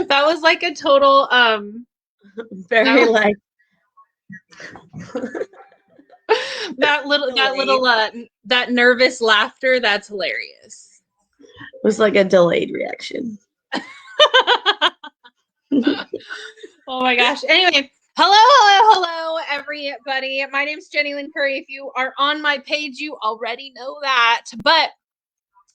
That was like a total Very like that nervous laughter, that's hilarious. it was like a delayed reaction. Oh my gosh. Anyway, hello, everybody. My name's Jenny Lynn Curry. If you are on my page, you already know that. But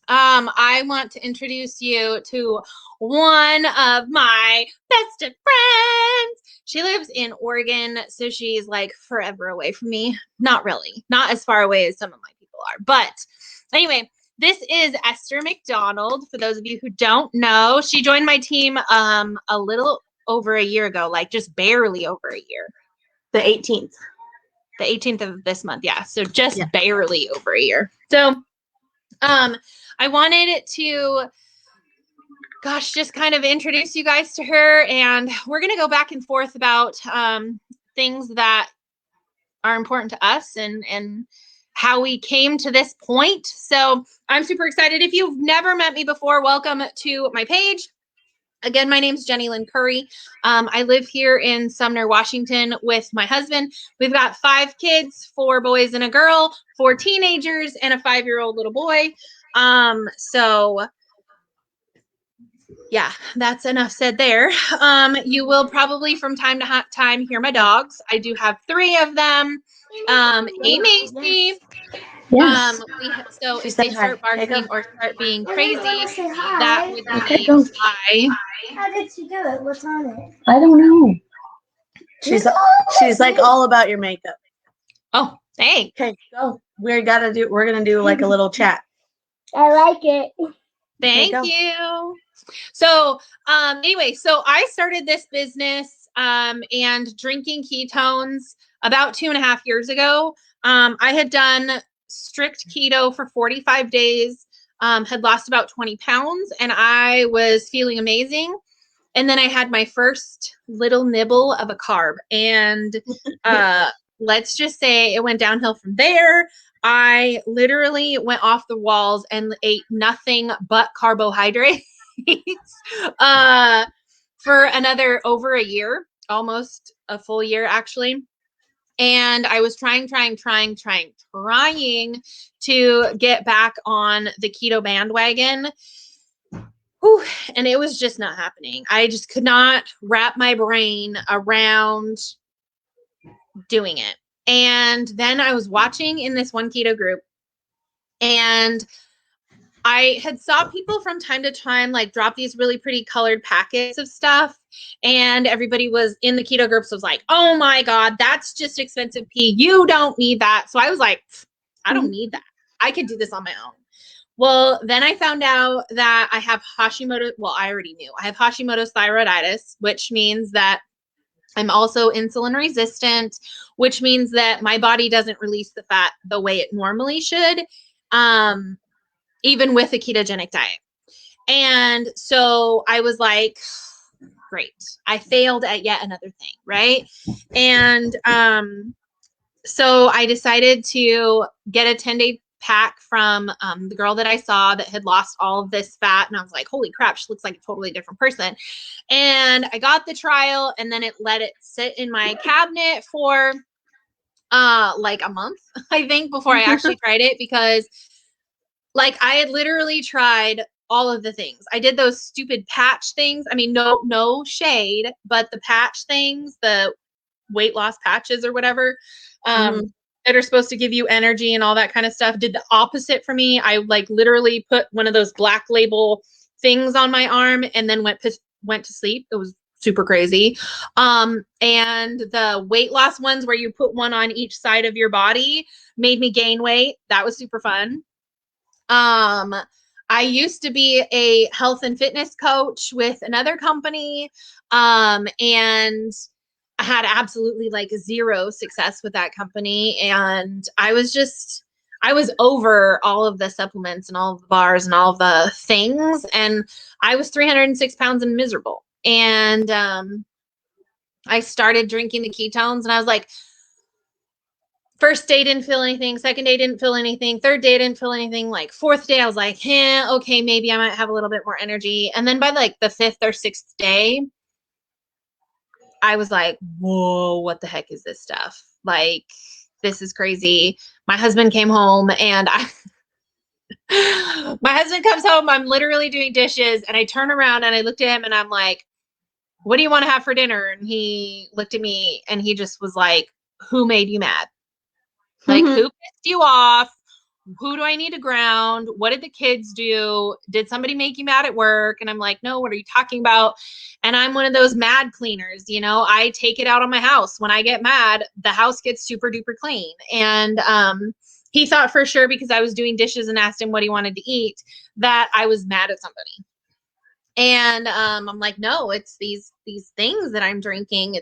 I want to introduce you to one of my best of friends. She lives in Oregon, so she's like forever away from me. Not really, not as far away as some of my people are. But anyway, this is Esther McDonald. For those of you who don't know, she joined my team a little over a year ago, like just barely over a year. The 18th. The 18th of this month, yeah. So just barely over a year. So I wanted to, just kind of introduce you guys to her, and we're going to go back and forth about things that are important to us and how we came to this point. So I'm super excited. If you've never met me before, welcome to my page. Again, my name's Jenny Lynn Curry. I live here in Sumner, Washington with my husband. We've got 5 kids, 4 boys and a girl, 4 teenagers, and a 5-year-old little boy. So yeah, that's enough said there. You will probably from time to time hear my dogs. I do have 3 of them. Hey, Macy. Yes. So if they start barking or start being crazy, that would be why. How did she do it? What's on it? I don't know. She's like all about your makeup. Oh, thanks. Okay, go. We're gonna do like a little chat. I like it. Thank you. So anyway, so I started this business and drinking ketones about 2.5 years ago. I had done strict keto for 45 days, had lost about 20 pounds, and I was feeling amazing. And then I had my first little nibble of a carb, and let's just say it went downhill from there. I literally went off the walls and ate nothing but carbohydrates for another over a year, almost a full year actually. And I was trying to get back on the keto bandwagon. Whew, and it was just not happening. I just could not wrap my brain around doing it. And then I was watching in this one keto group, and I had saw people from time to time like drop these really pretty colored packets of stuff, and everybody was in the keto groups was like, oh my God, that's just expensive pee. You don't need that. So I was like, I don't need that. I could do this on my own. Well, then I found out that I have Hashimoto. Well, I already knew I have Hashimoto's thyroiditis, which means that I'm also insulin resistant, which means that my body doesn't release the fat the way it normally should, even with a ketogenic diet. And so I was like, great, I failed at yet another thing, right? And so I decided to get a 10-day pack from the girl that I saw that had lost all of this fat. And I was like, holy crap, she looks like a totally different person. And I got the trial, and then let it sit in my cabinet for like a month, I think, before I actually tried it, because like I had literally tried all of the things. I did those stupid patch things. I mean, no shade, but the patch things, the weight loss patches or whatever, that are supposed to give you energy and all that kind of stuff, did the opposite for me. I like literally put one of those black label things on my arm and then went to sleep. It was super crazy. And the weight loss ones where you put one on each side of your body made me gain weight. That was super fun. I used to be a health and fitness coach with another company, and I had absolutely like 0 success with that company. And I was over all of the supplements and all of the bars and all of the things. And I was 306 pounds and miserable. And I started drinking the ketones, and I was like, first day didn't feel anything. Second day didn't feel anything. Third day didn't feel anything. Like fourth day, I was like, okay, maybe I might have a little bit more energy. And then by like the fifth or sixth day, I was like, whoa, what the heck is this stuff? Like, this is crazy. My husband came home and my husband comes home. I'm literally doing dishes and I turn around and I looked at him and I'm like, what do you want to have for dinner? And he looked at me and he just was like, who made you mad? Like, who pissed you off? Who do I need to ground? What did the kids do? Did somebody make you mad at work? And I'm like, no, what are you talking about? And I'm one of those mad cleaners, you know, I take it out on my house. When I get mad, the house gets super duper clean. And he thought for sure, because I was doing dishes and asked him what he wanted to eat, that I was mad at somebody. And I'm like, no, it's these things that I'm drinking.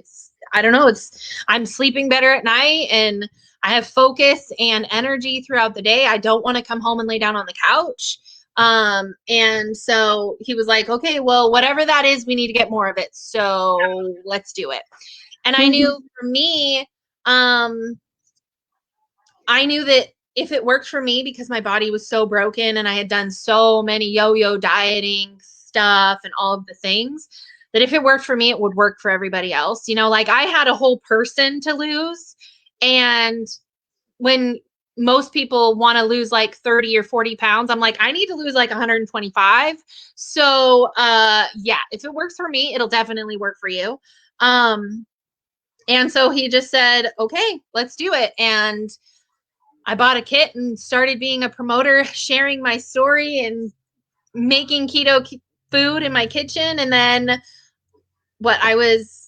I don't know, I'm sleeping better at night and I have focus and energy throughout the day. I don't want to come home and lay down on the couch. And so he was like, okay, well, whatever that is, we need to get more of it. So let's do it. And I knew for me, I knew that if it worked for me, because my body was so broken and I had done so many yo-yo dieting stuff and all of the things, that if it worked for me, it would work for everybody else. You know, like I had a whole person to lose. And when most people want to lose like 30 or 40 pounds, I'm like, I need to lose like 125. So yeah, if it works for me, it'll definitely work for you. And so he just said, okay, let's do it. And I bought a kit and started being a promoter, sharing my story and making keto food in my kitchen. And then I was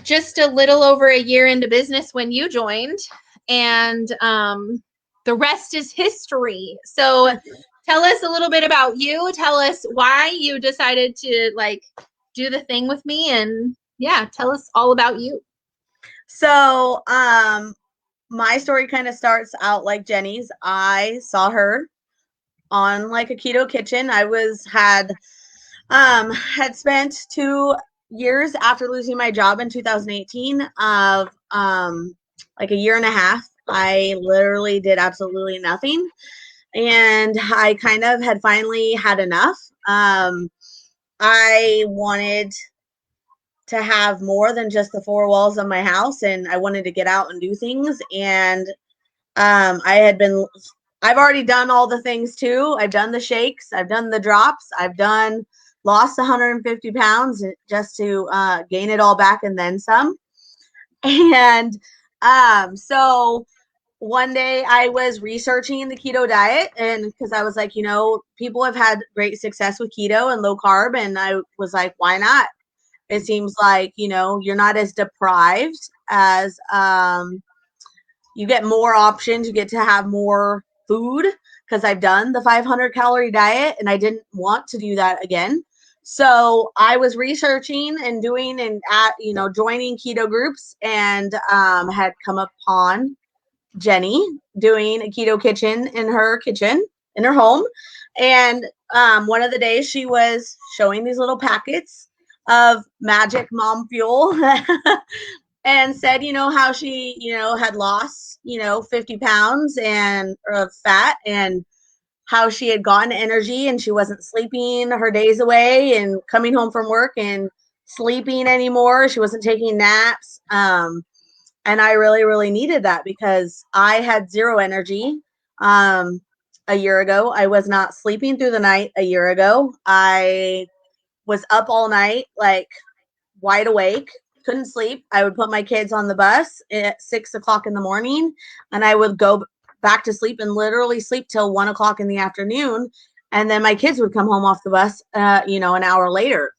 just a little over a year into business when you joined, and the rest is history. So tell us a little bit about you. Tell us why you decided to like do the thing with me, and yeah, tell us all about you. So my story kind of starts out like Jenny's. I saw her on like a keto kitchen. I had spent 2 years after losing my job in 2018 of like a year and a half. I literally did absolutely nothing, and I kind of had finally had enough. I wanted to have more than just the four walls of my house, and I wanted to get out and do things. And I've already done all the things too. I've done the shakes, I've done the drops, lost 150 pounds just to gain it all back and then some. And so one day I was researching the keto diet, and because I was like, you know, people have had great success with keto and low carb, and I was like, why not? It seems like, you know, you're not as deprived as you get more options, you get to have more food, because I've done the 500 calorie diet and I didn't want to do that again. So I was researching and doing and joining keto groups, and had come upon Jenny doing a keto kitchen in her home. And one of the days she was showing these little packets of magic mom fuel and said, you know, how she, you know, had lost, 50 pounds of fat, and how she had gotten energy and she wasn't sleeping her days away and coming home from work and sleeping anymore. She wasn't taking naps. And I really, really needed that, because I had zero energy a year ago. I was not sleeping through the night a year ago. I was up all night, like wide awake, couldn't sleep. I would put my kids on the bus at 6 o'clock in the morning, and I would go back to sleep and literally sleep till 1 o'clock in the afternoon. And then my kids would come home off the bus, an hour later.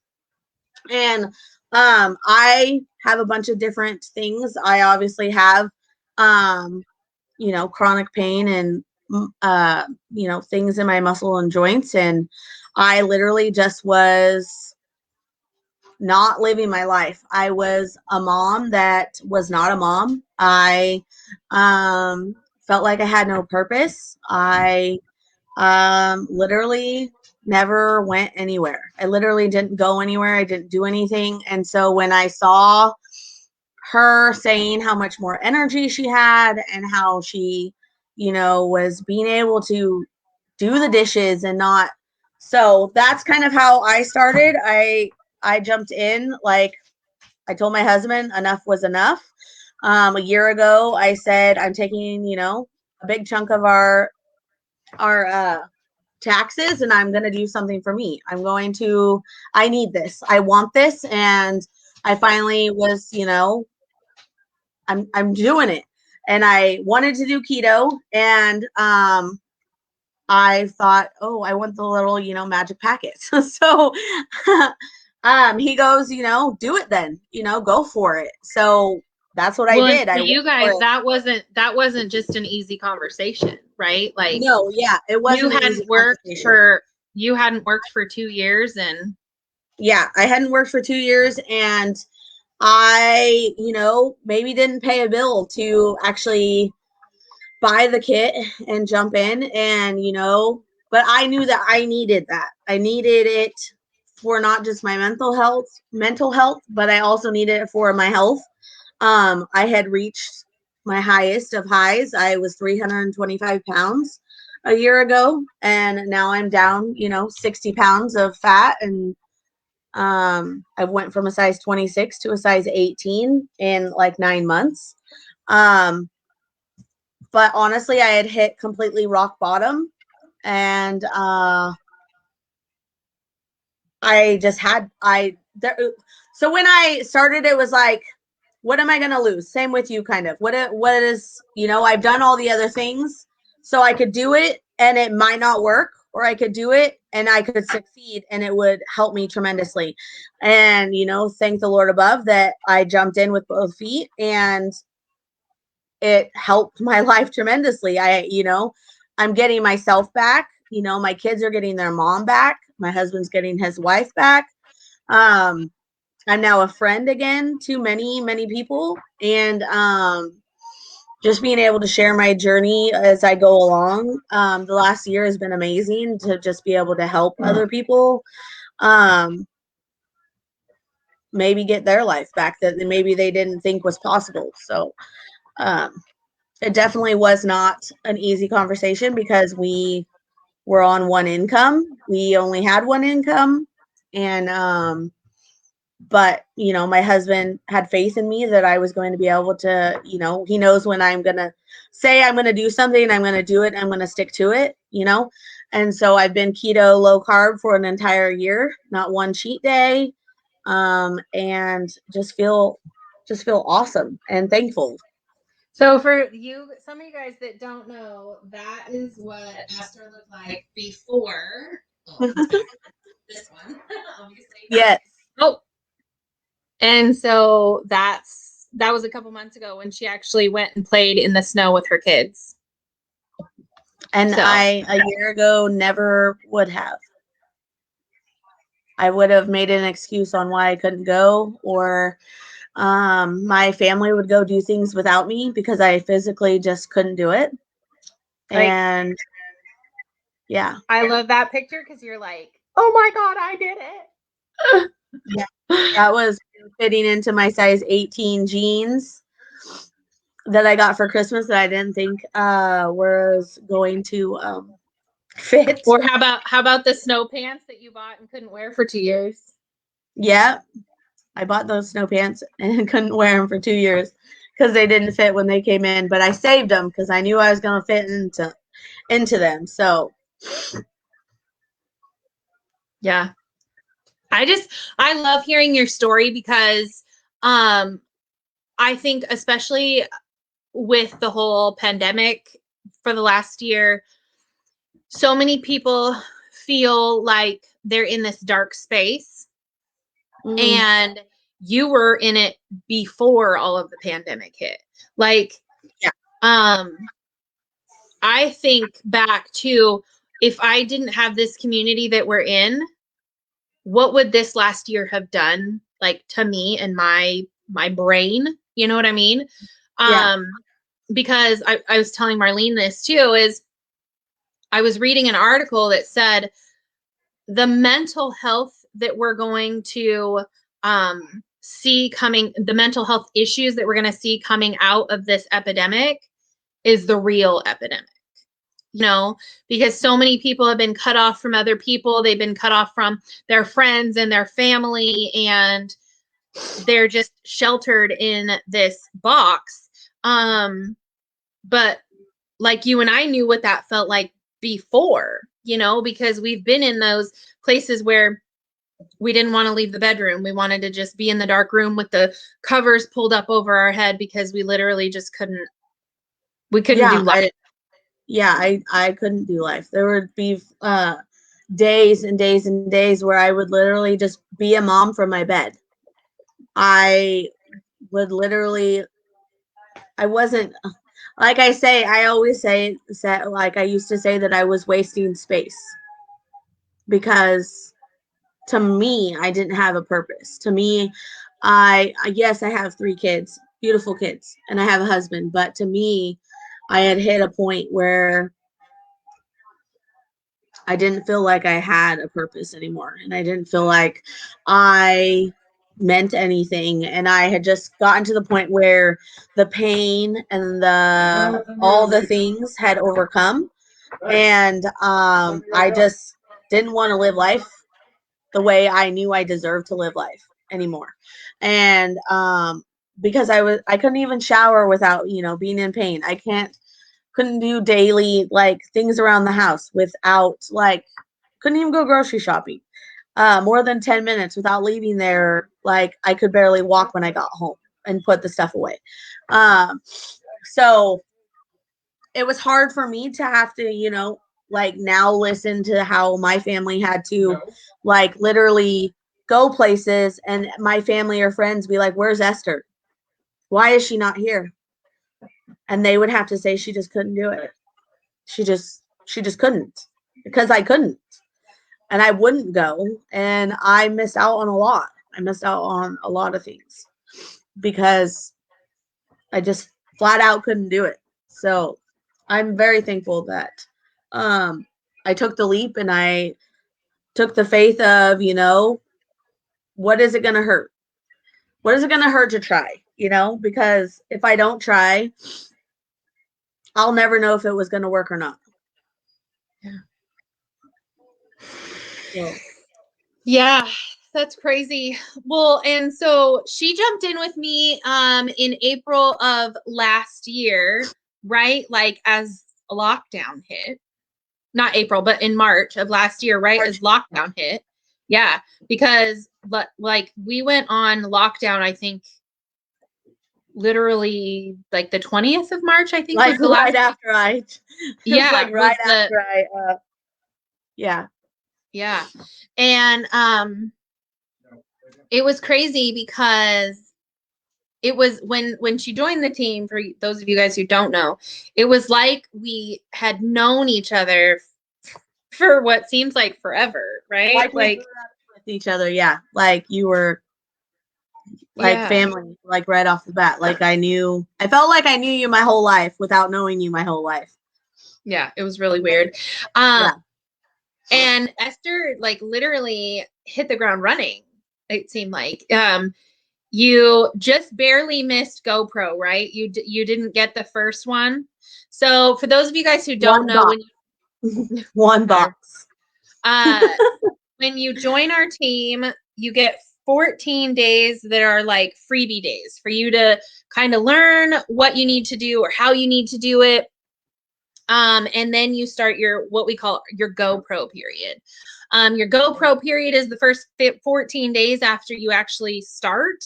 And I have a bunch of different things. I obviously have, chronic pain and, things in my muscle and joints. And I literally just was not living my life. I was a mom that was not a mom. I felt like I had no purpose. I literally never went anywhere. I literally didn't go anywhere. I didn't do anything. And so when I saw her saying how much more energy she had and how she, was being able to do the dishes and not. So that's kind of how I started. I jumped in, like I told my husband enough was enough. A year ago, I said I'm taking, a big chunk of our taxes, and I'm going to do something for me. I need this. I want this. And I finally was, I'm doing it. And I wanted to do keto, and I thought, oh, I want the little, magic packets. So he goes, do it then, go for it. So that's what I Well, and did. for I went you guys, for it. that wasn't just an easy conversation, right? Like No, yeah, it wasn't an easy conversation. you hadn't worked for 2 years, and Yeah, I hadn't worked for 2 years, and I, maybe didn't pay a bill to actually buy the kit and jump in, and, but I knew that I needed that. I needed it for not just my mental health, but I also needed it for my health. I had reached my highest of highs. I was 325 pounds a year ago, and now I'm down, 60 pounds of fat, and I went from a size 26 to a size 18 in like 9 months. But honestly, I had hit completely rock bottom, and I just had so when I started, it was like, what am I going to lose? Same with you, kind of. What is, I've done all the other things, so I could do it and it might not work, or I could do it and I could succeed and it would help me tremendously. And, thank the Lord above that I jumped in with both feet, and it helped my life tremendously. I'm getting myself back. My kids are getting their mom back. My husband's getting his wife back. I'm now a friend again to many, many people, and just being able to share my journey as I go along. The last year has been amazing to just be able to help other people maybe get their life back that maybe they didn't think was possible. So it definitely was not an easy conversation because we were on one income. We only had one income, and but my husband had faith in me that I was going to be able to, he knows when I'm going to say I'm going to do something, I'm going to do it, I'm going to stick to it, and so I've been keto low carb for an entire year, not one cheat day, and just feel awesome and thankful. so for you, some of you guys that don't know, that is what Esther looked like before. This one, obviously. Yes. Oh, and so that was a couple months ago when she actually went and played in the snow with her kids. And so, I, a year ago, never would have. I would have made an excuse on why I couldn't go, or my family would go do things without me because I physically just couldn't do it. And yeah. I love that picture because you're like, oh my God, I did it. Yeah, that was fitting into my size 18 jeans that I got for Christmas that I didn't think was going to fit. Or how about the snow pants that you bought and couldn't wear for 2 years? Yeah, I bought those snow pants and couldn't wear them for 2 years because they didn't fit when they came in, but I saved them because I knew I was going to fit into them. So yeah, I love hearing your story because I think especially with the whole pandemic for the last year, so many people feel like they're in this dark space, and you were in it before all of the pandemic hit. Like, yeah. I think back to, if I didn't have this community that we're in, what would this last year have done, like, to me and my brain? You know what I mean? Yeah. Because I was telling Marlene this too, is I was reading an article that said the mental health that we're going to see coming, the mental health issues that we're going to see coming out of this epidemic is the real epidemic, you know, because so many people have been cut off from other people. They've been cut off from their friends and their family, and they're just sheltered in this box. But like you and I knew what that felt like before, you know, because we've been in those places where we didn't want to leave the bedroom. We wanted to just be in the dark room with the covers pulled up over our head because we literally just couldn't do life. I couldn't do life. There would be days and days and days where I would literally just be a mom from my bed. I would literally, I wasn't, like I always say, like I used to say that I was wasting space, because to me, I didn't have a purpose. To me, yes, I have 3 kids, beautiful kids, and I have a husband, but to me, I had hit a point where I didn't feel like I had a purpose anymore, and I didn't feel like I meant anything, and I had just gotten to the point where the pain and all the things had overcome, and I just didn't want to live life the way I knew I deserved to live life anymore. And because I couldn't even shower without, you know, being in pain. Couldn't do daily like things around the house without, like, couldn't even go grocery shopping more than 10 minutes without leaving there. Like, I could barely walk when I got home and put the stuff away. So it was hard for me to have to, you know, like now listen to how my family had to like literally go places, and my family or friends be like, "Where's Esther? Why is she not here?" And they would have to say she just couldn't do it. She just couldn't, because I couldn't, and I wouldn't go, and I missed out on a lot. I missed out on a lot of things because I just flat out couldn't do it. So I'm very thankful that I took the leap, and I took the faith of, you know, what is it going to hurt? What is it going to hurt to try? You know, because if I don't try, I'll never know if it was going to work or not. Yeah. So. Yeah, that's crazy. Well, and so she jumped in with me in April of last year, right? Like as a lockdown hit. Not April, but in March of last year, right? As lockdown hit. Yeah, because like we went on lockdown, I think literally like the 20th of March, I think, like was the last after I yeah, like right after I yeah. Yeah. And it was crazy because it was when she joined the team, for those of you guys who don't know, it was like we had known each other for what seems like forever, right? Like with each other, yeah. Like you were like family, like right off the bat. Like I felt like I knew you my whole life without knowing you my whole life. Yeah, it was really weird. Yeah. And Esther like literally hit the ground running, it seemed like. You just barely missed GoPro, right? You didn't get the first one. So for those of you guys who don't know, one box. When you join our team, you get 14 days that are like freebie days for you to kind of learn what you need to do or how you need to do it. And then you start what we call your GoPro period. Your GoPro period is the first 14 days after you actually start.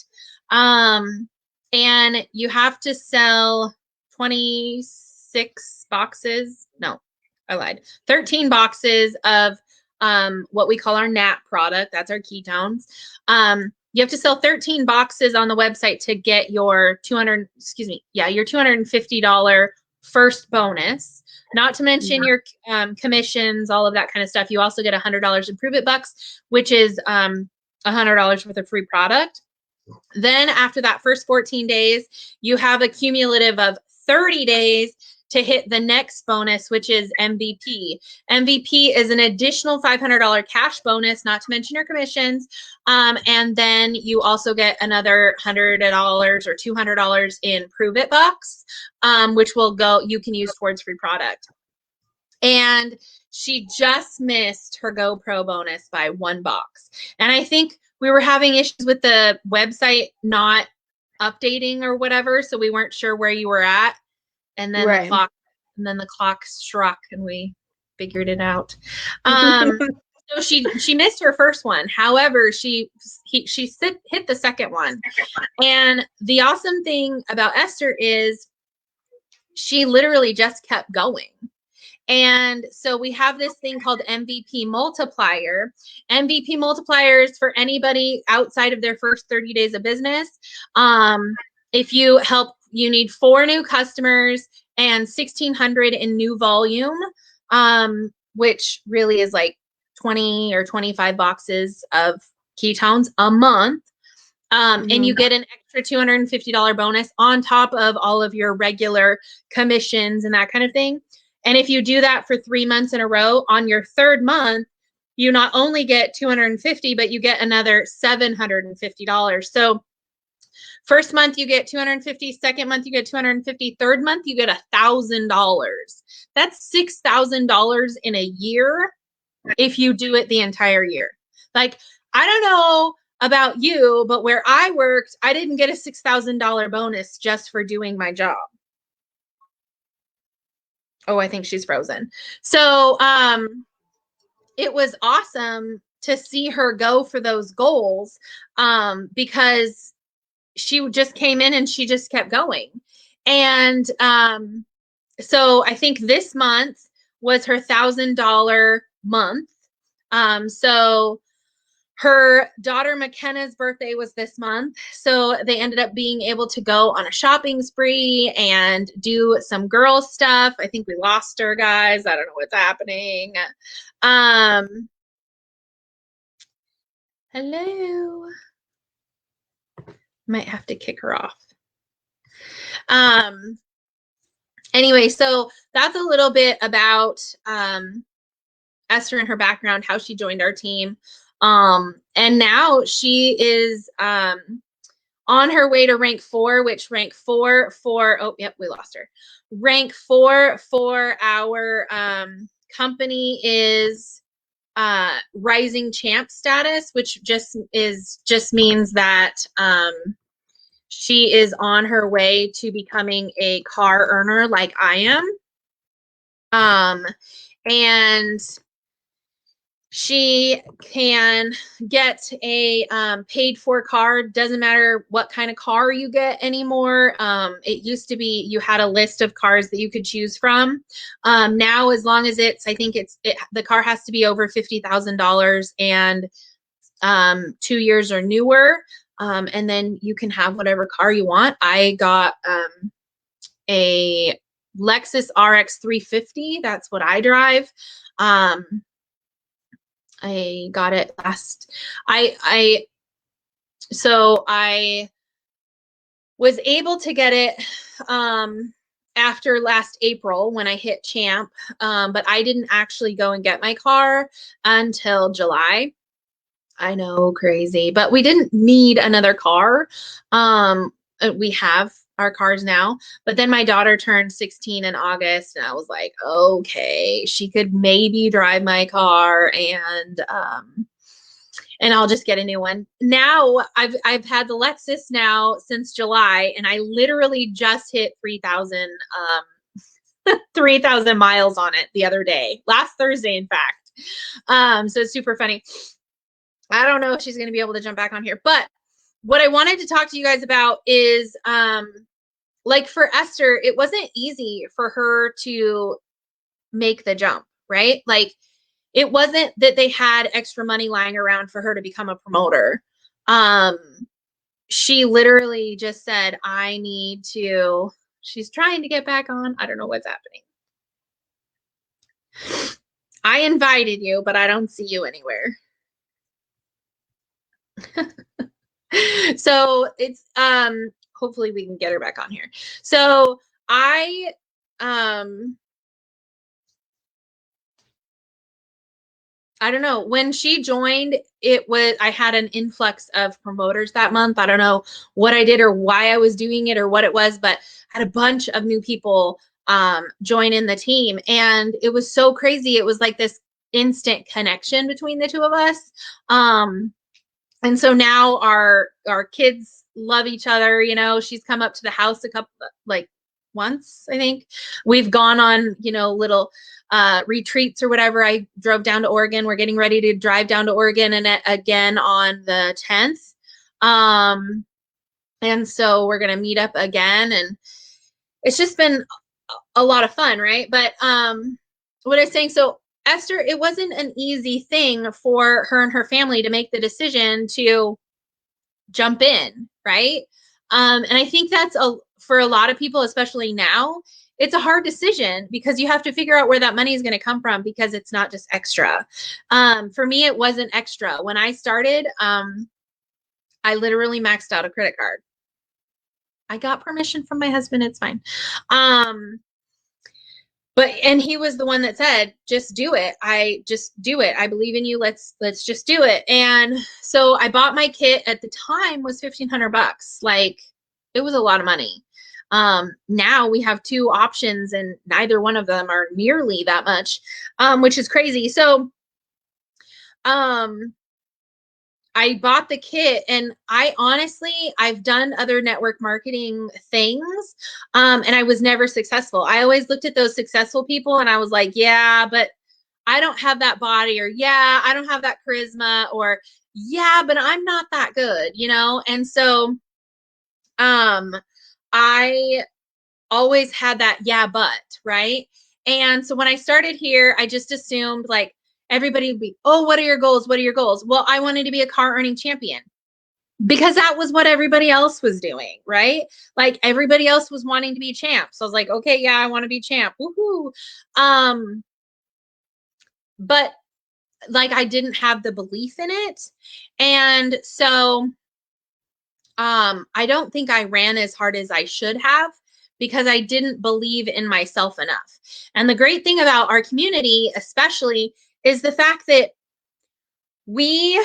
And you have to sell 26 boxes. No, I lied. 13 boxes of what we call our NAT product. That's our ketones. You have to sell 13 boxes on the website to get your $250 first bonus, not to mention your commissions, all of that kind of stuff. You also get $100 Improve-It bucks, which is $100 worth of free product. Then after that first 14 days, you have a cumulative of 30 days to hit the next bonus, which is MVP. MVP is an additional $500 cash bonus, not to mention your commissions. And then you also get another $100 or $200 in Prove It bucks, which you can use towards free product. And she just missed her GoPro bonus by 1 box. And I think we were having issues with the website not updating or whatever, so we weren't sure where you were at. And then the clock struck and we figured it out. So she missed her first one. However, she hit the second one. And the awesome thing about Esther is she literally just kept going. And so we have this thing called MVP multiplier. MVP multiplier is for anybody outside of their first 30 days of business. If you need 4 new customers and 1,600 in new volume, which really is like 20 or 25 boxes of ketones a month. And you get an extra $250 bonus on top of all of your regular commissions and that kind of thing. And if you do that for 3 months in a row, on your 3rd month, you not only get $250, but you get another $750. So first month you get $250, second month you get $250, third month you get $1,000. That's $6,000 in a year if you do it the entire year. Like, I don't know about you, but where I worked, I didn't get a $6,000 bonus just for doing my job. Oh, I think she's frozen. So it was awesome to see her go for those goals because she just came in and she just kept going. And so I think this month was her $1,000 month. So her daughter McKenna's birthday was this month. So they ended up being able to go on a shopping spree and do some girl stuff. I think we lost her, guys. I don't know what's happening. Hello. Might have to kick her off. Anyway, so that's a little bit about Esther and her background, how she joined our team. And now she is on her way to rank 4, which rank 4 for, oh, yep, we lost her. Rank 4 for our company is rising champ status, which just means that she is on her way to becoming a car earner like I am. And she can get a paid for car. Doesn't matter what kind of car you get anymore. It used to be you had a list of cars that you could choose from. Now, as long as the car has to be over $50,000 and 2 years or newer. And then you can have whatever car you want. I got a Lexus RX 350. That's what I drive. I got it last. So I was able to get it after last April when I hit champ, but I didn't actually go and get my car until July. I know, crazy, but we didn't need another car. We have our cars now, but then my daughter turned 16 in August and I was like, okay, she could maybe drive my car and I'll just get a new one. Now I've had the Lexus now since July and I literally just hit 3,000 miles on it the other day, last Thursday, in fact. So it's super funny. I don't know if she's going to be able to jump back on here, but what I wanted to talk to you guys about is, like for Esther, it wasn't easy for her to make the jump, right? Like it wasn't that they had extra money lying around for her to become a promoter. She literally just said, she's trying to get back on. I don't know what's happening. I invited you, but I don't see you anywhere. So it's hopefully we can get her back on here. So I I don't know. When she joined, I had an influx of promoters that month. I don't know what I did or why I was doing it or what it was, but I had a bunch of new people join in the team. And it was so crazy. It was like this instant connection between the two of us. And so now our kids love each other. You know, she's come up to the house once, I think. We've gone on, little retreats or whatever. I drove down to Oregon. We're getting ready to drive down to Oregon and again on the 10th. And so we're going to meet up again, and it's just been a lot of fun. Right. But, what I was saying, so Esther, it wasn't an easy thing for her and her family to make the decision to jump in. Right. And I think that's for a lot of people, especially now, it's a hard decision because you have to figure out where that money is going to come from, because it's not just extra. For me, it wasn't extra. When I started, I literally maxed out a credit card. I got permission from my husband. It's fine. And he was the one that said, just do it. I believe in you. Let's just do it. And so I bought my kit. At the time was $1,500. Like, it was a lot of money. Now we have two options and neither one of them are nearly that much, which is crazy. So, I bought the kit, and I've done other network marketing things, and I was never successful. I always looked at those successful people and I was like, yeah, but I don't have that body, or yeah, I don't have that charisma, or yeah, but I'm not that good, And so, I always had that, yeah, but, right? And so when I started here, I just assumed like everybody would be, oh, what are your goals? What are your goals? Well, I wanted to be a car earning champion because that was what everybody else was doing, right? Like, everybody else was wanting to be champ. So I was like, okay, yeah, I want to be champ. Woohoo. But like, I didn't have the belief in it. And so, I don't think I ran as hard as I should have, because I didn't believe in myself enough. And the great thing about our community, especially, is the fact that we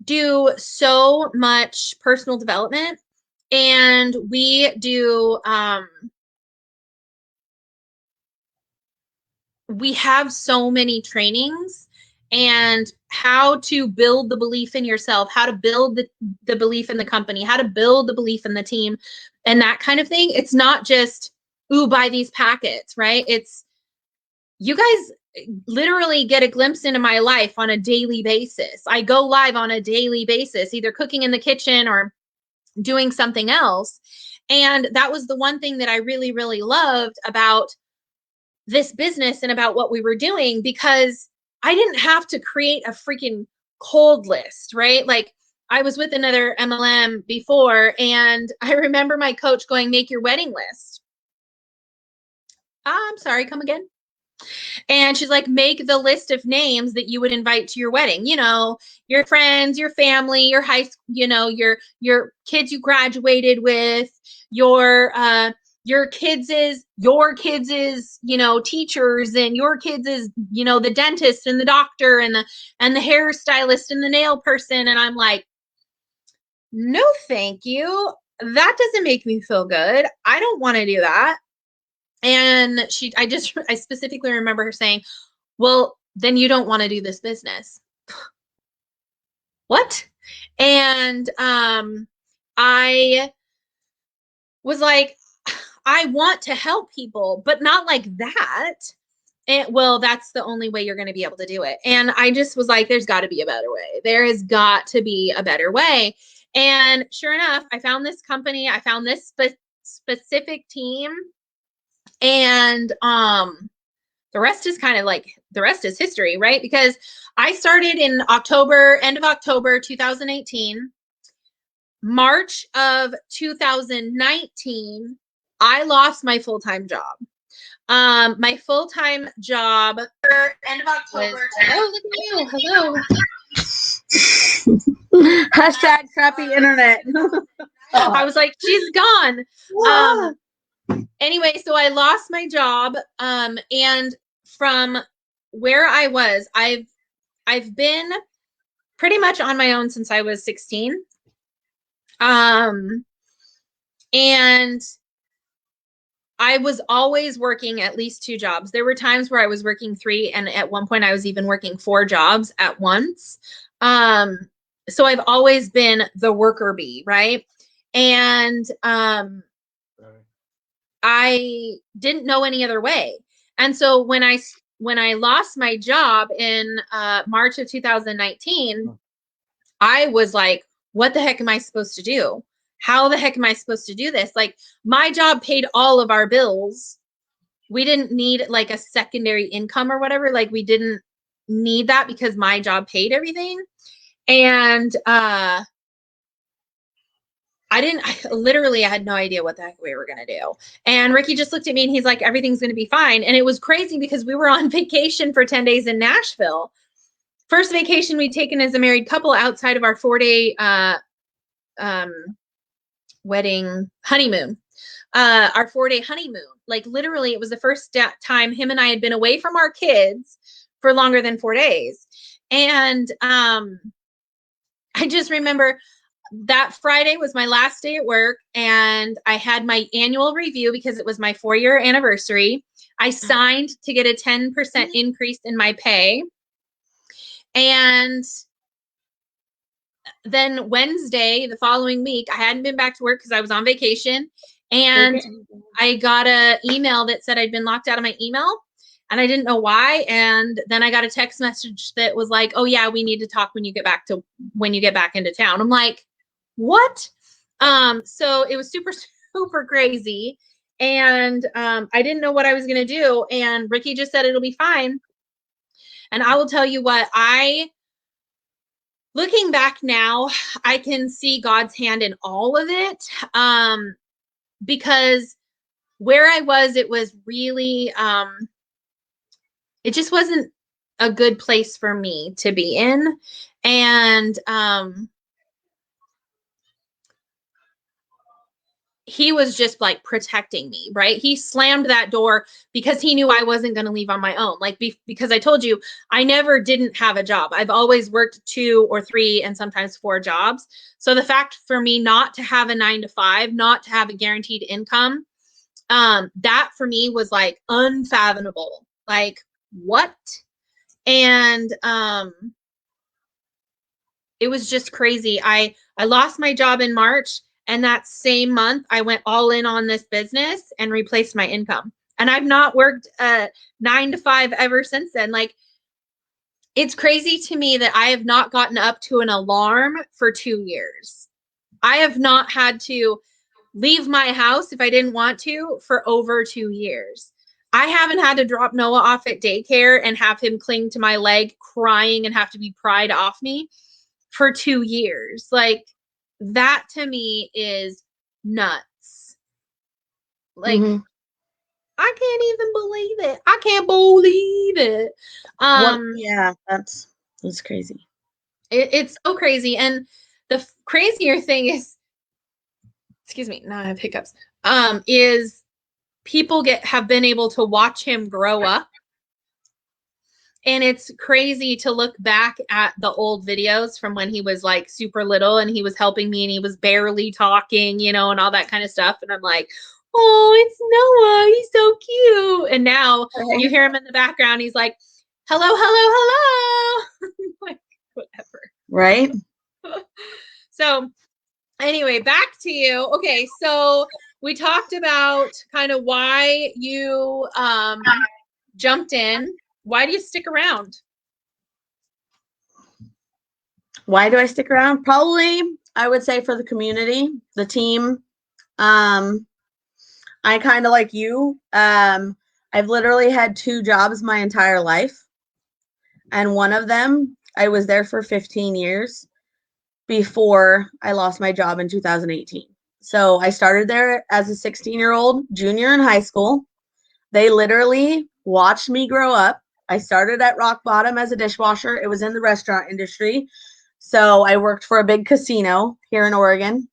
do so much personal development, and we do, we have so many trainings and how to build the belief in yourself, how to build the belief in the company, how to build the belief in the team, and that kind of thing. It's not just, ooh, buy these packets, right? It's, you guys literally get a glimpse into my life on a daily basis. I go live on a daily basis, either cooking in the kitchen or doing something else. And that was the one thing that I really, really loved about this business and about what we were doing, because I didn't have to create a freaking cold list, right? Like, I was with another MLM before, and I remember my coach going, make your wedding list. I'm sorry, come again? And she's like, make the list of names that you would invite to your wedding. Your friends, your family, your high school, your kids you graduated with, your kids' teachers, and your kids' the dentist and the doctor and the hairstylist and the nail person. And I'm like, no, thank you. That doesn't make me feel good. I don't want to do that. And I specifically remember her saying, well, then you don't want to do this business. What? And I was like, I want to help people, but not like that. And well, that's the only way you're going to be able to do it. And I just was like, there's got to be a better way. There has got to be a better way. And sure enough, I found this company. I found this specific team. And the rest is history, right? Because I started in end of October 2018. March of 2019, I lost my full-time job. My full-time job end of October. Oh, look at you. Hello. Hashtag crappy internet. I was like, she's gone. anyway, so I lost my job. And from where I was, I've been pretty much on my own since I was 16. And I was always working at least 2 jobs. There were times where I was working 3, and at one point I was even working 4 jobs at once. So I've always been the worker bee, right? And I didn't know any other way. And so when I lost my job in March of 2019, I was like, what the heck am I supposed to do? How the heck am I supposed to do this? Like, my job paid all of our bills. We didn't need like a secondary income or whatever. Like, we didn't need that because my job paid everything. And I literally had no idea what the heck we were going to do. And Ricky just looked at me and he's like, everything's going to be fine. And it was crazy because we were on vacation for 10 days in Nashville. First vacation we'd taken as a married couple outside of our 4-day wedding honeymoon. Our 4-day honeymoon. Like, literally, it was the first time him and I had been away from our kids for longer than 4 days. And I just remember that Friday was my last day at work, and I had my annual review because it was my 4-year anniversary. I signed to get a 10% increase in my pay. And then Wednesday, the following week, I hadn't been back to work because I was on vacation. And I got an email that said I'd been locked out of my email, and I didn't know why. And then I got a text message that was like, oh yeah, we need to talk when you get back into town. I'm like, what? So it was super, super crazy. And I didn't know what I was going to do. And Ricky just said, it'll be fine. And I will tell you what, looking back now, I can see God's hand in all of it. Because where I was, it was really, it just wasn't a good place for me to be in. And he was just like protecting me, right? He slammed that door because he knew I wasn't going to leave on my own. Like, because I told you, I never didn't have a job. I've always worked 2 or 3 and sometimes 4 jobs. So the fact for me not to have a 9-to-5, not to have a guaranteed income, that for me was like unfathomable. Like, what? And it was just crazy. I lost my job in March. And that same month, I went all in on this business and replaced my income. And I've not worked 9-to-5 ever since then. Like, it's crazy to me that I have not gotten up to an alarm for 2 years. I have not had to leave my house if I didn't want to for over 2 years. I haven't had to drop Noah off at daycare and have him cling to my leg crying and have to be pried off me for 2 years. Like, that to me is nuts. Like, I can't even believe it. I can't believe it. Yeah, that's crazy. It's so crazy. And the crazier thing is, excuse me, now I have hiccups, is people have been able to watch him grow up. And it's crazy to look back at the old videos from when he was like super little and he was helping me and he was barely talking, you know, and all that kind of stuff. And I'm like, oh, it's Noah. He's so cute. And now you hear him in the background. He's like, hello, hello, hello. Like, whatever. Right. So anyway, back to you. Okay. So we talked about kind of why you jumped in. Why do you stick around? Why do I stick around? Probably, I would say, for the community, the team. I kind of like you. I've literally had 2 jobs my entire life. And one of them, I was there for 15 years before I lost my job in 2018. So I started there as a 16-year-old junior in high school. They literally watched me grow up. I started at rock bottom as a dishwasher. It was in the restaurant industry. So I worked for a big casino here in Oregon.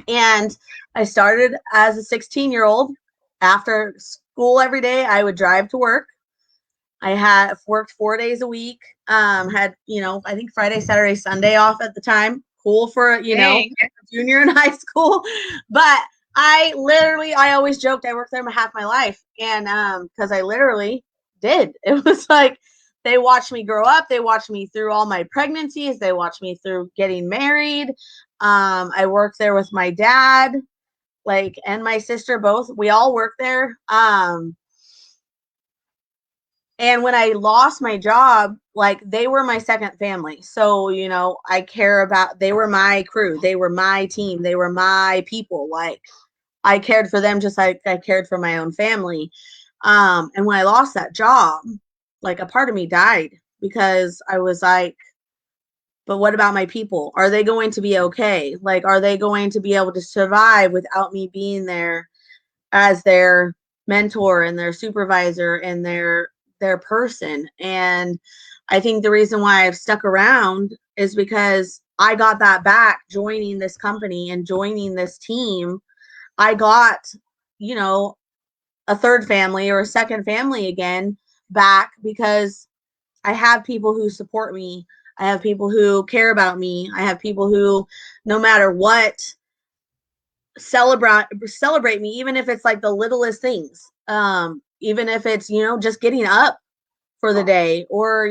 And I started as a 16-year-old after school every day, I would drive to work. I had worked 4 days a week. Had, I think Friday, Saturday, Sunday off at the time. Cool for, Dang. junior in high school. But I always joked I worked there half my life. And because I literally did. It was like they watched me grow up. They watched me through all my pregnancies. They watched me through getting married. I worked there with my dad, and my sister both. We all worked there. And when I lost my job, they were my second family. So, they were my crew. They were my team. They were my people. I cared for them just like I cared for my own family. And when I lost that job, a part of me died because I was like, but what about my people? Are they going to be okay? Are they going to be able to survive without me being there as their mentor and their supervisor and their person? And I think the reason why I've stuck around is because I got that back joining this company and joining this team. I got, a third family or a second family again back because I have people who support me. I have people who care about me. I have people who, no matter what, celebrate me, even if it's the littlest things. Even if it's, just getting up for the day or,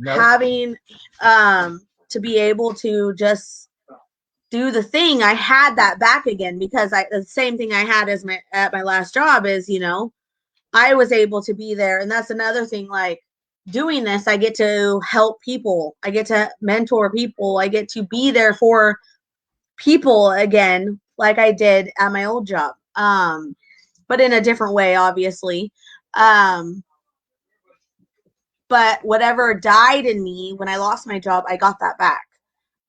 having to be able to just do the thing. I had that back again because the same thing I had at my last job is, I was able to be there. And that's another thing, doing this, I get to help people. I get to mentor people. I get to be there for people again, like I did at my old job. But in a different way, obviously. But whatever died in me when I lost my job, I got that back.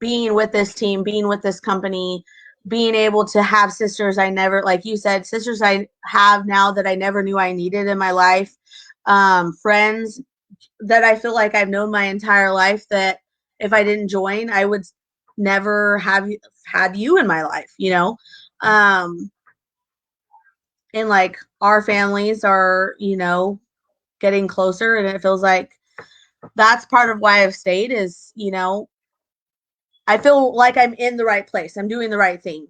Being with this team, being with this company, being able to have sisters I never, like you said, sisters I have now that I never knew I needed in my life. Friends that I feel like I've known my entire life that if I didn't join, I would never have had you in my life, and our families are, getting closer, and it feels like that's part of why I've stayed is, I feel like I'm in the right place. I'm doing the right thing.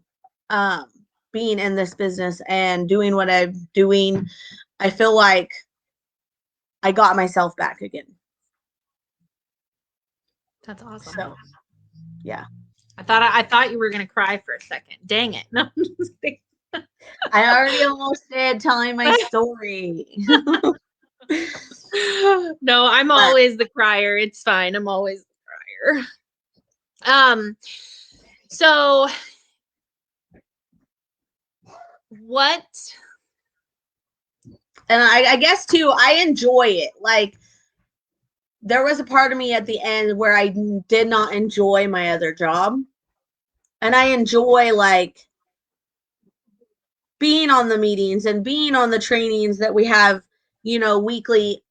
Being in this business and doing what I'm doing, I feel like I got myself back again. That's awesome. So, yeah. I thought you were gonna cry for a second. Dang it. No, I'm just kidding. I already almost did telling my story. No, I'm always the crier. It's fine. I'm always the crier. So what? And I guess too, I enjoy it. There was a part of me at the end where I did not enjoy my other job. And I enjoy being on the meetings and being on the trainings that we have, weekly.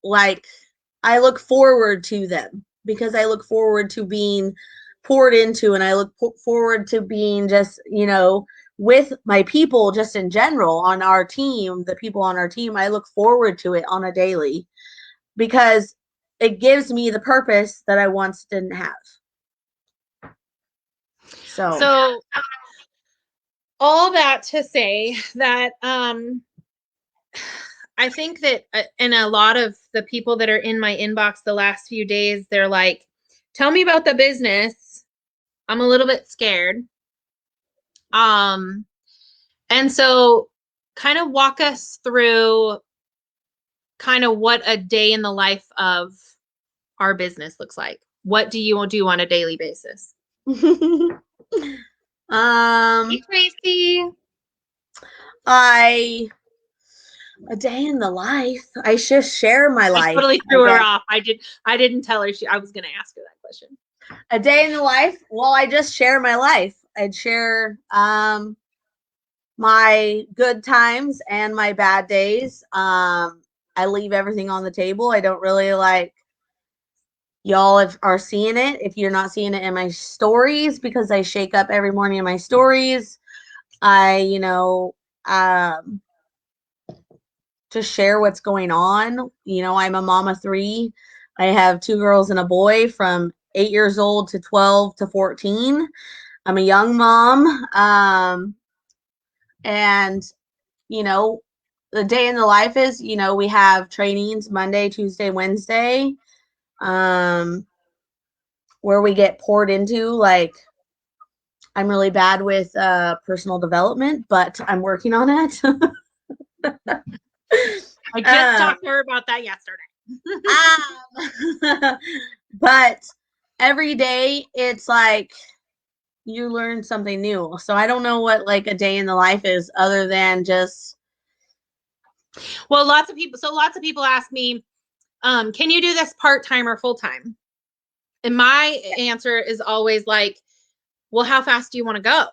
I look forward to them because I look forward to being poured into, and I look forward to being just, with my people just in general on our team, the people on our team. I look forward to it on a daily because it gives me the purpose that I once didn't have. So all that to say that I think that and a lot of the people that are in my inbox the last few days, they're like, tell me about the business. I'm a little bit scared. And so kind of walk us through kind of what a day in the life of our business looks like. What do you do on a daily basis? Hey, Tracy. A day in the life. I just share my life. I totally threw her off. I didn't tell her I was going to ask her that question. A day in the life. Well, I just share my life. I'd share my good times and my bad days. I leave everything on the table. I don't really y'all are seeing it. If you're not seeing it in my stories, because I shake up every morning in my stories, I, to share what's going on. You know, I'm a mom of 3. I have 2 girls and a boy from 8 years old to 12 to 14. I'm a young mom. And, you know, the day in the life is, you know, we have trainings Monday, Tuesday, Wednesday, where we get poured into. Like, I'm really bad with personal development, but I'm working on it. I just talked to her about that yesterday. But every day it's like you learn something new. So I don't know what like a day in the life is other than just. Well, lots of people ask me, can you do this part-time or full-time? And my answer is always like, well, how fast do you want to go?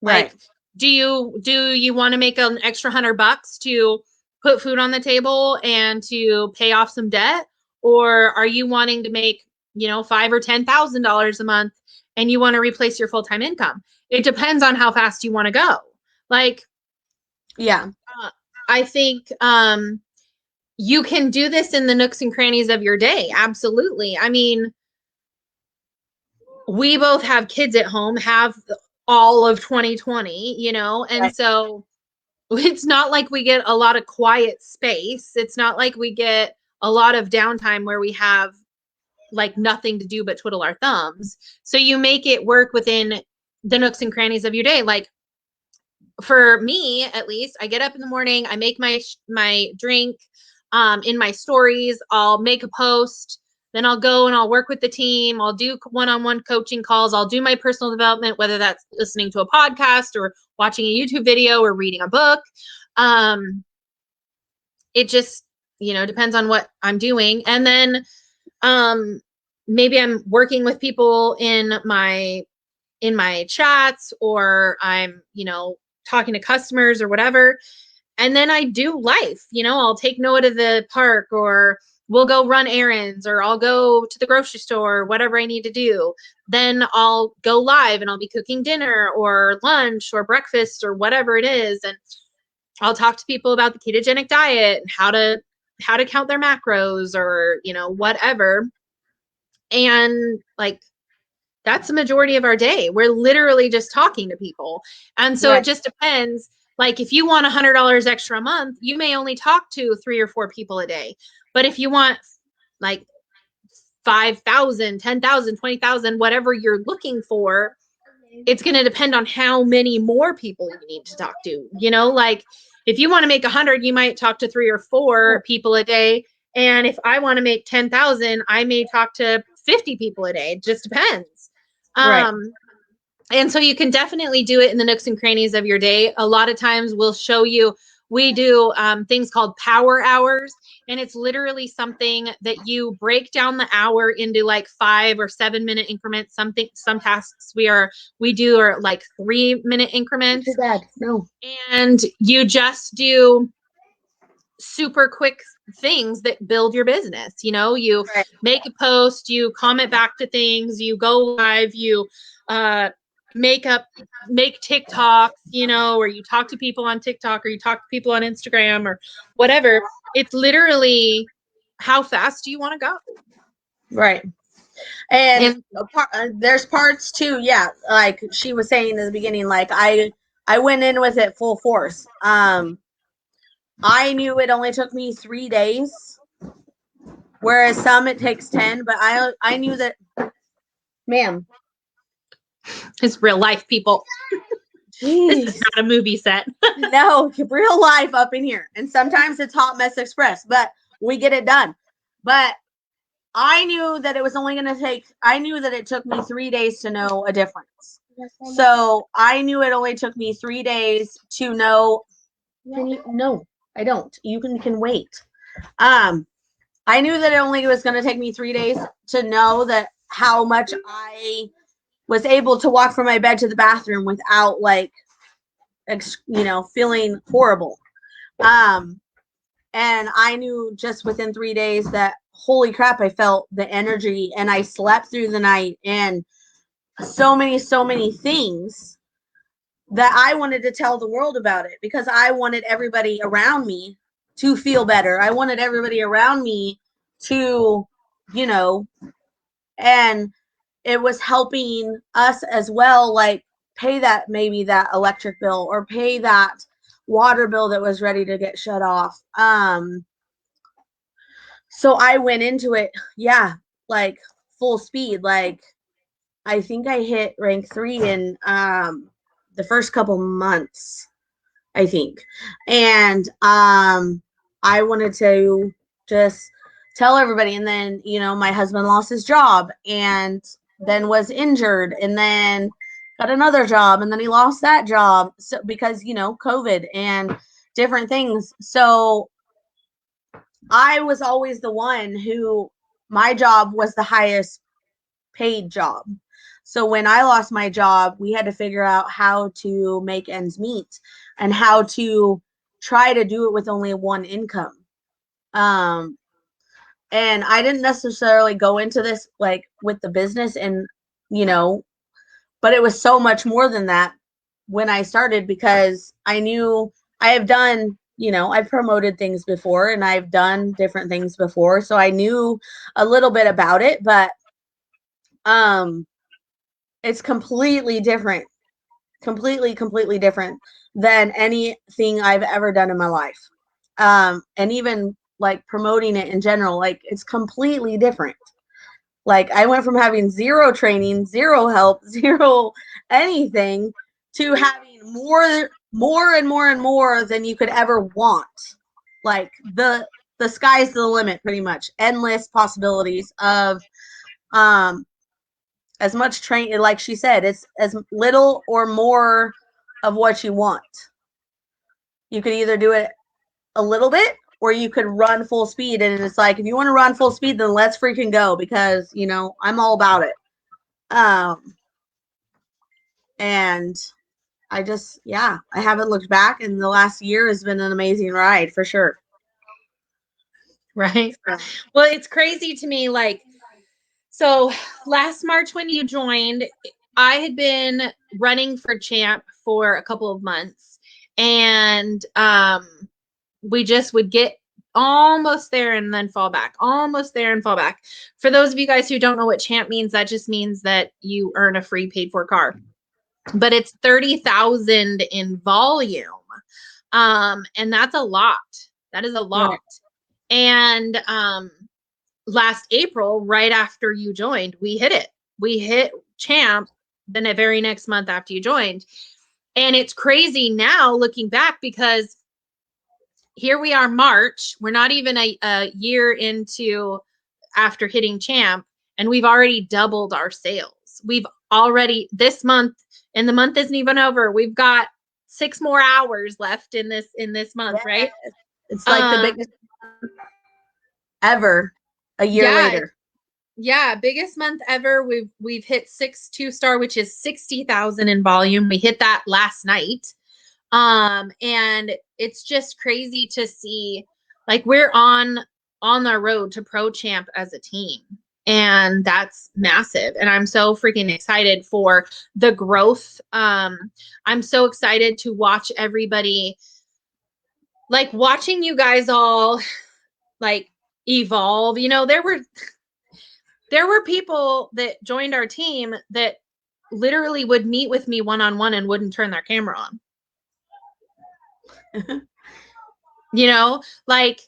Right. Like, do you want to make an extra $100 to put food on the table and to pay off some debt? Or are you wanting to make, you know, $5,000 or $10,000 a month and you want to replace your full-time income? It depends on how fast you want to go. Like, yeah, I think you can do this in the nooks and crannies of your day. Absolutely. I mean, we both have kids at home, have all of 2020, you know, and right. so it's not like we get a lot of quiet space. It's not like we get a lot of downtime where we have like nothing to do but twiddle our thumbs. So you make it work within the nooks and crannies of your day. Like for me, at least, I get up in the morning, I make my drink, in my stories, I'll make a post, then I'll go and I'll work with the team. I'll do one-on-one coaching calls. I'll do my personal development, whether that's listening to a podcast or watching a YouTube video or reading a book. It just, you know, depends on what I'm doing. And then maybe I'm working with people in my chats, or I'm, you know, talking to customers or whatever. And then I do life, you know, I'll take Noah to the park, or we'll go run errands, or I'll go to the grocery store, whatever I need to do. Then I'll go live and I'll be cooking dinner or lunch or breakfast or whatever it is. And I'll talk to people about the ketogenic diet and how to count their macros, or, you know, whatever. And like, that's the majority of our day. We're literally just talking to people. And so Right. It just depends. Like if you want $100 extra a month, you may only talk to 3 or 4 people a day. But if you want like 5,000, 10,000, 20,000, whatever you're looking for, it's going to depend on how many more people you need to talk to. You know, like if you want to make 100, you might talk to 3 or 4 people a day. And if I want to make 10,000, I may talk to 50 people a day. It just depends. Right. And so you can definitely do it in the nooks and crannies of your day. A lot of times we'll show you, we do things called power hours. And it's literally something that you break down the hour into like 5 or 7 minute increments. Some tasks we do are like 3-minute increments. Too bad. No. And you just do super quick things that build your business. You know, you Right. make a post, you comment back to things, you go live, you make TikToks, you know, or you talk to people on TikTok, or you talk to people on Instagram or whatever. It's literally how fast do you want to go? Right. And there's parts too. Yeah. Like she was saying in the beginning, like I went in with it full force. I knew it only took me 3 days, whereas some it takes 10, but I knew that, ma'am. It's real life, people. Jeez. This is not a movie set. No, real life up in here. And sometimes it's hot mess express, but we get it done. But I knew that it was only going to take, I knew that it took me 3 days to know a difference. So I knew it only took me 3 days to know. No, I don't. You can wait. I knew that it only was going to take me 3 days to know that how much I was able to walk from my bed to the bathroom without like, you know, feeling horrible. And I knew just within 3 days that, holy crap, I felt the energy, and I slept through the night, and so many things that I wanted to tell the world about it, because I wanted everybody around me to feel better. I wanted everybody around me to, you know, and it was helping us as well, like pay that, maybe that electric bill or pay that water bill that was ready to get shut off. So I went into it, yeah, like full speed. Like I think I hit rank 3 in the first couple months, I think. And I wanted to just tell everybody. And then, you know, my husband lost his job and then was injured and then got another job and then he lost that job. So because, you know, COVID and different things. So I was always the one who, my job was the highest paid job. So when I lost my job, we had to figure out how to make ends meet and how to try to do it with only one income. And I didn't necessarily go into this like with the business and, you know, but it was so much more than that when I started, because I knew I have done, you know, I've promoted things before and I've done different things before. So I knew a little bit about it, but it's completely different, completely different than anything I've ever done in my life. And even like promoting it in general, like it's completely different. Like I went from having zero training, zero help, zero anything to having more and more than you could ever want. Like the sky's the limit, pretty much. Endless possibilities of as much train, like she said, it's as little or more of what you want. You could either do it a little bit or you could run full speed. And it's like, if you want to run full speed, then let's freaking go, because, you know, I'm all about it. And I just, yeah, I haven't looked back, and the last year has been an amazing ride for sure. Right. Well, it's crazy to me. Like, so last March when you joined, I had been running for champ for a couple of months, and we just would get almost there and then fall back, almost there and fall back. For those of you guys who don't know what champ means, that just means that you earn a free paid for car, but it's 30,000 in volume. And that's a lot. That is a lot. Right. And last April, right after you joined, we hit it. We hit champ the very next month after you joined. And it's crazy now looking back, because here we are, March. We're not even a year into after hitting champ, and we've already doubled our sales. We've already, this month, and the month isn't even over, we've got 6 more hours left in this month, yeah. Right? It's like the biggest ever a year later. Yeah, biggest month ever. We've hit 6 2-star, which is 60,000 in volume. We hit that last night. And it's just crazy to see, like, we're on the road to pro champ as a team, and that's massive. And I'm so freaking excited for the growth. I'm so excited to watch everybody, like watching you guys all like evolve. You know, there were people that joined our team that literally would meet with me one-on-one and wouldn't turn their camera on. You know, like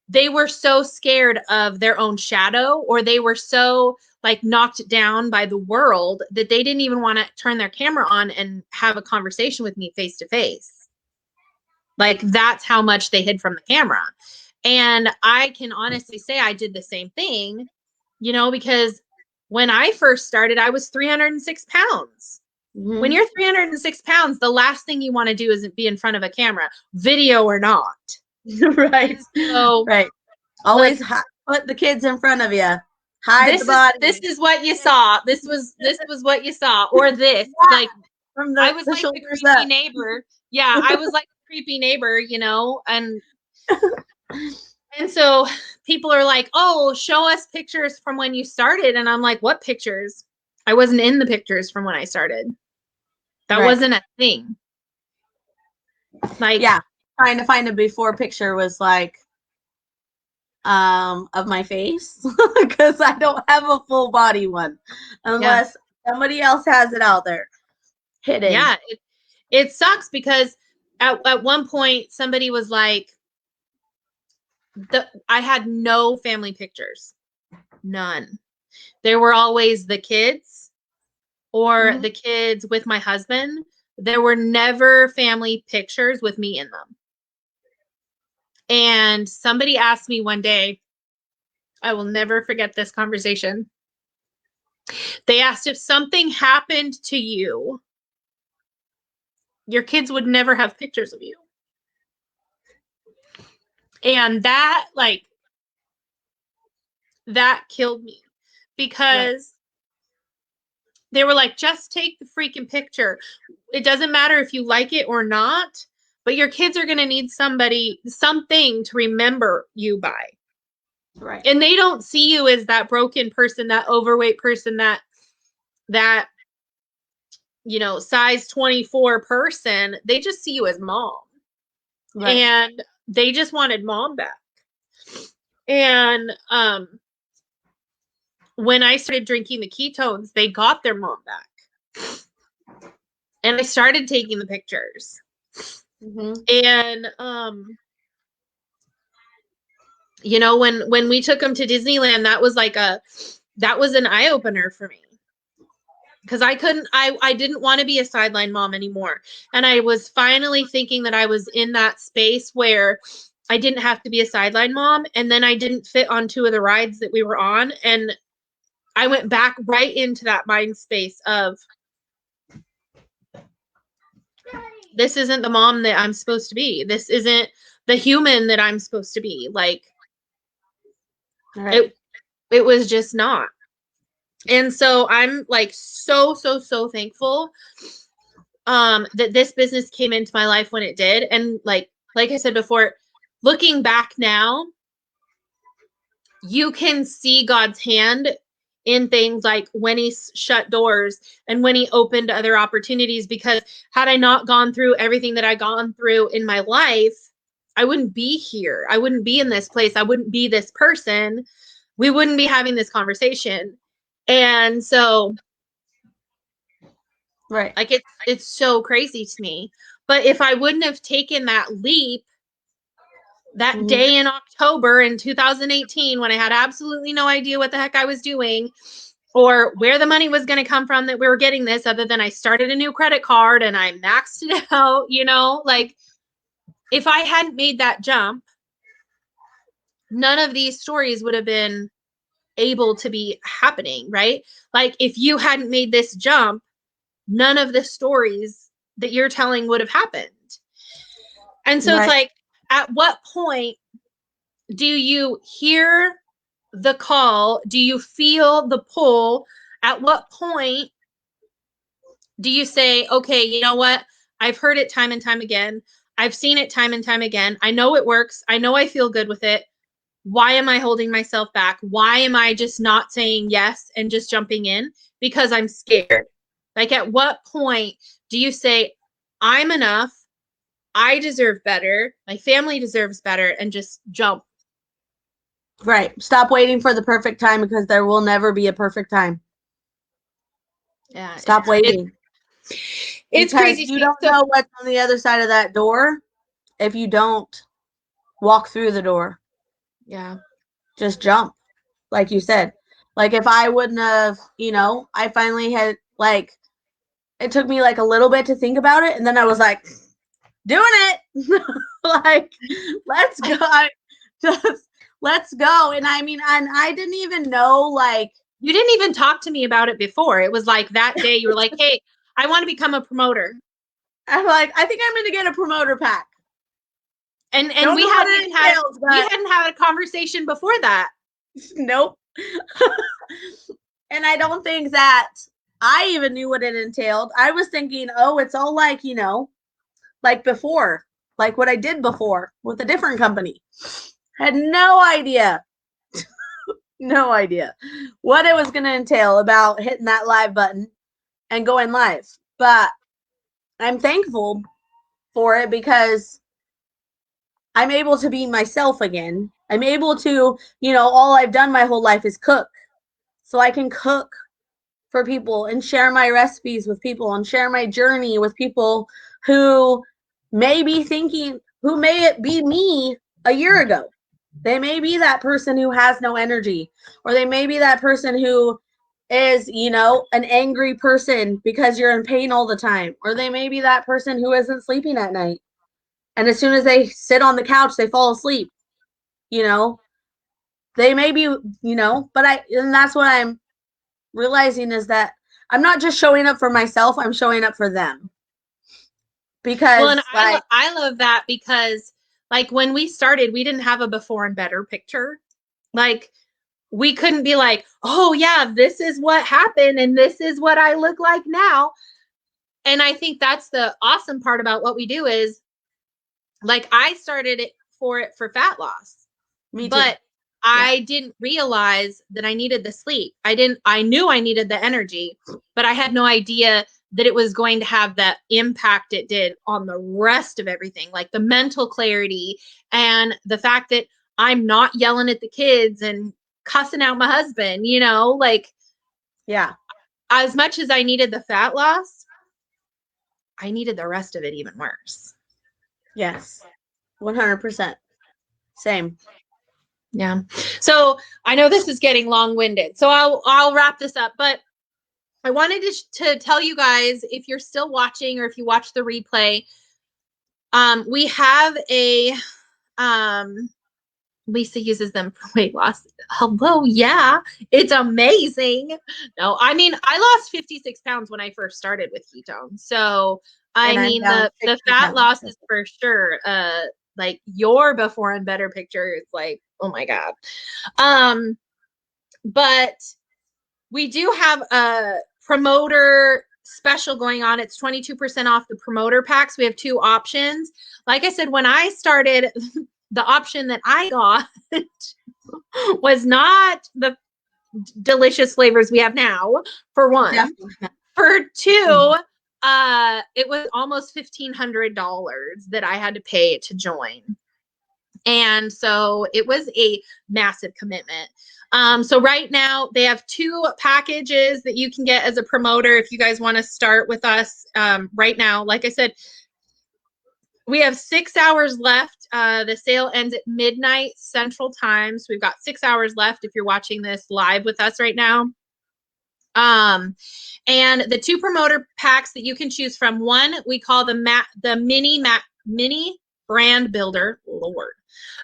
they were so scared of their own shadow, or they were so like knocked down by the world that they didn't even want to turn their camera on and have a conversation with me face to face. Like that's how much they hid from the camera. And I can honestly say I did the same thing, you know, because when I first started, I was 306 pounds. Mm-hmm. When you're 306 pounds, the last thing you want to do is be in front of a camera, video or not. Right. So, right. Always like, put the kids in front of you. Hide the body. This is what you saw. This was what you saw. Or this. Yeah. Like from I was like the creepy neighbor. Yeah, I was like the creepy neighbor, you know, and so people are like, oh, show us pictures from when you started. And I'm like, what pictures? I wasn't in the pictures from when I started. That wasn't a thing. Like, yeah, trying to find a before picture was like of my face because I don't have a full body one unless somebody else has it out there hidden. Yeah, it sucks because at one point somebody was like, I had no family pictures, none. There were always the kids or the kids with my husband. There were never family pictures with me in them. And somebody asked me one day, I will never forget this conversation. They asked if something happened to you, your kids would never have pictures of you. And that killed me because they were like, just take the freaking picture. It doesn't matter if you like it or not, but your kids are going to need something to remember you by. Right. And they don't see you as that broken person, that overweight person, that, you know, size 24 person. They just see you as mom. Right. And they just wanted mom back. And, when I started drinking the ketones, they got their mom back. And I started taking the pictures. And, you know, when we took them to Disneyland, that was an eye opener for me. Because I didn't want to be a sideline mom anymore. And I was finally thinking that I was in that space where I didn't have to be a sideline mom. And then I didn't fit on 2 of the rides that we were on. And I went back right into that mind space of, this isn't the mom that I'm supposed to be. This isn't the human that I'm supposed to be. Like, it was just not. And so I'm like so thankful that this business came into my life when it did. And like I said before, looking back now, you can see God's hand in things like when he shut doors and when he opened other opportunities, because had I not gone through everything that I gone through in my life, I wouldn't be here. I wouldn't be in this place. I wouldn't be this person. We wouldn't be having this conversation. And so, like, it's so crazy to me. But if I wouldn't have taken that leap that day in October in 2018, when I had absolutely no idea what the heck I was doing or where the money was going to come from that we were getting this, other than I started a new credit card and I maxed it out, you know, like, if I hadn't made that jump, none of these stories would have been able to be happening, right? Like, if you hadn't made this jump, none of the stories that you're telling would have happened. And so it's like, at what point do you hear the call? Do you feel the pull? At what point do you say, okay, you know what? I've heard it time and time again. I've seen it time and time again. I know it works. I know I feel good with it. Why am I holding myself back? Why am I just not saying yes and just jumping in? Because I'm scared. Like, at what point do you say, I'm enough, I deserve better, my family deserves better, and just jump? Right. Stop waiting for the perfect time, because there will never be a perfect time. Yeah. Stop waiting. It's crazy. You don't know what's on the other side of that door if you don't walk through the door. Yeah. Just jump. Like you said. Like, if I wouldn't have, you know, I finally had, like, it took me like a little bit to think about it, and then I was like, doing it. Like, let's go. Let's go. And I mean, and I didn't even know, like, you didn't even talk to me about it before. It was like that day you were like, hey, I want to become a promoter. I'm like, I think I'm going to get a promoter pack. And we hadn't had a conversation before that. Nope. And I don't think that I even knew what it entailed. I was thinking, oh, it's all like, you know, like before, like what I did before with a different company. Had no idea. No idea what it was going to entail about hitting that live button and going live. But I'm thankful for it, because I'm able to be myself again. I'm able to, all I've done my whole life is cook. So I can cook for people and share my recipes with people and share my journey with people who may be thinking, who may it be me a year ago. They may be that person who has no energy, or they may be that person who is, an angry person because you're in pain all the time, or they may be that person who isn't sleeping at night. And as soon as they sit on the couch, they fall asleep. They may be, and that's what I'm realizing is that I'm not just showing up for myself, I'm showing up for them. Because and I love that because like when we started, we didn't have a before and better picture. Like we couldn't be like, oh yeah, this is what happened and this is what I look like now. And I think that's the awesome part about what we do is like I started it for fat loss. Me too. But I didn't realize that I needed the sleep. I knew I needed the energy, but I had no idea that it was going to have the impact it did on the rest of everything, like the mental clarity and the fact that I'm not yelling at the kids and cussing out my husband, like, yeah, as much as I needed the fat loss, I needed the rest of it even worse. Yes, 100%. Same. Yeah. So I know this is getting long-winded, so I'll wrap this up, but I wanted to tell you guys, if you're still watching or if you watch the replay, we have a, Lisa uses them for weight loss. Hello. Yeah. It's amazing. No, I mean, I lost 56 pounds when I first started with ketones. So, I mean, the fat loss is for sure, like your before and better picture is like, oh my God. But we do have a promoter special going on. It's 22% off the promoter packs. We have two options. Like I said, when I started, the option that I got was not the delicious flavors we have now, for one. Definitely. For two, it was almost $1,500 that I had to pay to join. And so it was a massive commitment. So right now they have two packages that you can get as a promoter if you guys want to start with us right now. Like I said, we have 6 hours left. The sale ends at midnight Central Time. So we've got 6 hours left if you're watching this live with us right now. And the two promoter packs that you can choose from, one we call the mini brand builder. Lord.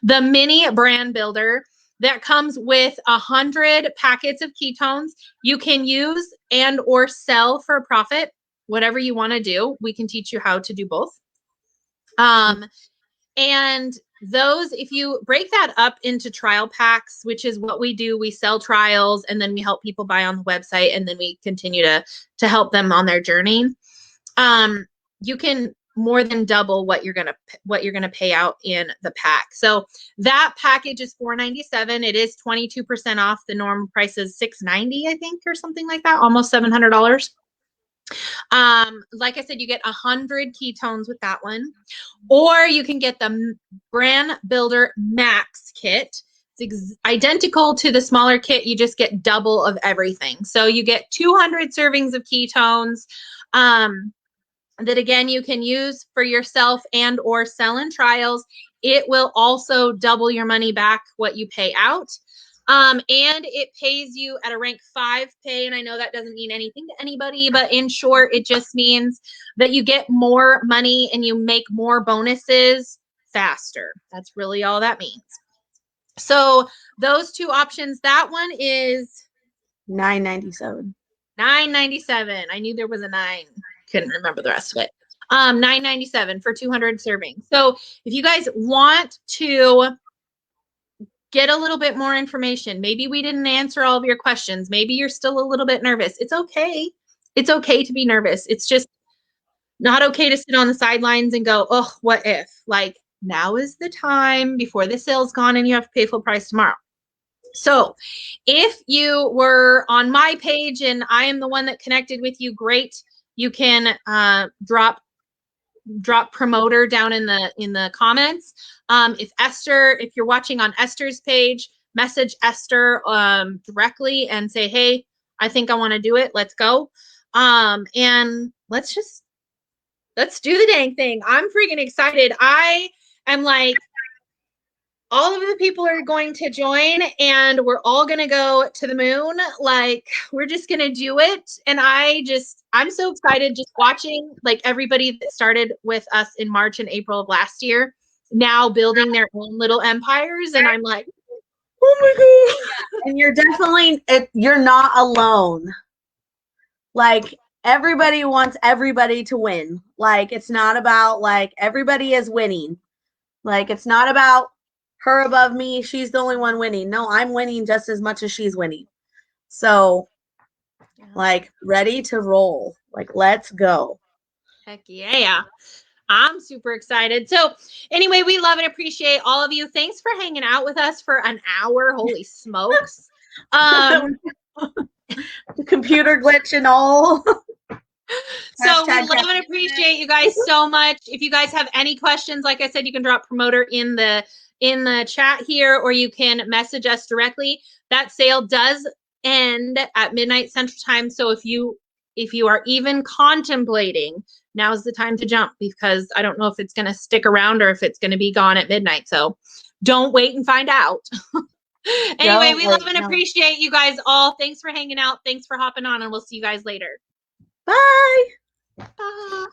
The mini brand builder that comes with 100 packets of ketones you can use and or sell for a profit, whatever you want to do. We can teach you how to do both. And those, if you break that up into trial packs, which is what we do, we sell trials and then we help people buy on the website and then we continue to help them on their journey. You can more than double what you're gonna pay out in the pack. So that package is $497. It is 22% off. The normal price is $690, I think, or something like that, almost $700. Like I said, you get 100 ketones with that one, or you can get the brand builder max kit. It's identical to the smaller kit. You just get double of everything. So you get 200 servings of ketones, that again, you can use for yourself and or sell in trials. It will also double your money back, what you pay out. And it pays you at a rank 5 pay. And I know that doesn't mean anything to anybody, but in short, it just means that you get more money and you make more bonuses faster. That's really all that means. So those two options, that one is $9.97. $9.97. I knew there was a 9. Couldn't remember the rest of it. $9.97 for 200 servings. So if you guys want to get a little bit more information, maybe we didn't answer all of your questions, maybe you're still a little bit nervous. It's okay. It's okay to be nervous. It's just not okay to sit on the sidelines and go, oh, what if? Like, now is the time before the sale's gone and you have to pay full price tomorrow. So if you were on my page and I am the one that connected with you, great. You can drop drop promoter down in the comments. If you're watching on Esther's page, message Esther directly and say, hey, I think I want to do it. Let's go. And let's do the dang thing. I'm freaking excited. I am like, all of the people are going to join and we're all going to go to the moon. Like, we're just going to do it. And I'm so excited just watching like everybody that started with us in March and April of last year now building their own little empires. And I'm like, oh my God. And you're not alone. Like, everybody wants everybody to win. Like, it's not about like everybody is winning. Like, it's not about her above me, she's the only one winning. No, I'm winning just as much as she's winning. So, like, ready to roll. Like, let's go. Heck yeah. I'm super excited. So anyway, we love and appreciate all of you. Thanks for hanging out with us for an hour. Holy smokes. Computer glitch and all. So we love and appreciate you guys so much. If you guys have any questions, like I said, you can drop promoter in the chat here, or you can message us directly. That sale does end at midnight Central Time. So if you are even contemplating, now's the time to jump, because I don't know if it's going to stick around or if it's going to be gone at midnight. So don't wait and find out. Anyway, we love and appreciate you guys all. Thanks for hanging out. Thanks for hopping on, and we'll see you guys later. Bye. Bye.